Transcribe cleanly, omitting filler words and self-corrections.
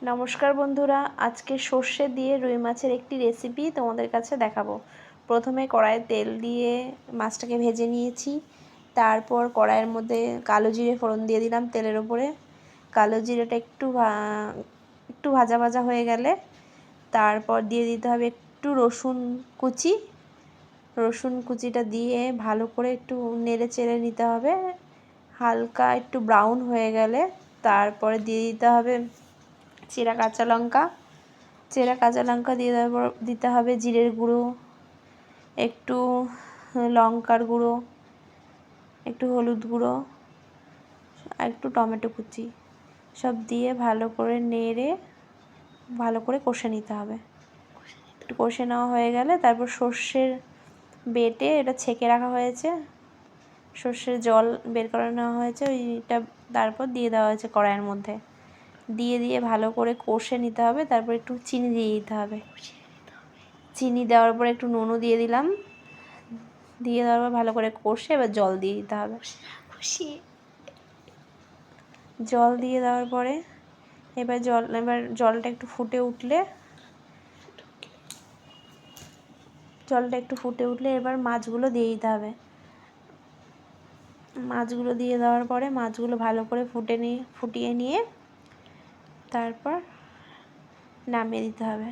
নমস্কার বন্ধুরা, আজকে সর্ষে দিয়ে রুই মাছের একটি রেসিপি তোমাদের কাছে দেখাবো। প্রথমে কড়াইয়ে তেল দিয়ে মাছটাকে ভেজে নিয়েছি। তারপর কড়াইয়ের মধ্যে কালো জিরে ফোড়ন দিয়ে দিলাম তেলের ওপরে। কালো জিরেটা একটু ভাজা ভাজা হয়ে গেলে তারপর দিয়ে দিতে হবে একটু রসুন কুচি। রসুন কুচিটা দিয়ে ভালো করে একটু নেড়ে চেড়ে নিতে হবে। হালকা একটু ব্রাউন হয়ে গেলে তারপরে দিয়ে দিতে হবে চেরা কাঁচা লঙ্কা দিয়ে দিতে হবে জিরের গুঁড়ো, একটু লঙ্কার গুঁড়ো, একটু হলুদ গুঁড়ো আর একটু টমেটো কুচি সব দিয়ে ভালো করে নেড়ে ভালো করে কষে নিতে হবে। একটু কষে নেওয়া হয়ে গেলে তারপর সর্ষের বেটে এটা ছেঁকে রাখা হয়েছে, সর্ষের জল বের করে নেওয়া হয়েছে, ওইটা তারপর দিয়ে দেওয়া হয়েছে কড়াইয়ের মধ্যে। দিয়ে ভালো করে কষে নিতে হবে। তারপর একটু চিনি দিয়ে দিতে হবে। চিনি দেওয়ার পর একটু নুনও দিয়ে দিলাম। দিয়ে দেওয়ার পর ভালো করে কষে এবার জল দিয়ে দিতে হবে। জল দিয়ে দেওয়ার পরে এবার জলটা একটু ফুটে উঠলে এবার মাছগুলো দিয়ে দিতে হবে। মাছগুলো দিয়ে দেওয়ার পরে মাছগুলো ভালো করে ফুটিয়ে নিয়ে তারপর নামিয়ে দিতে হবে।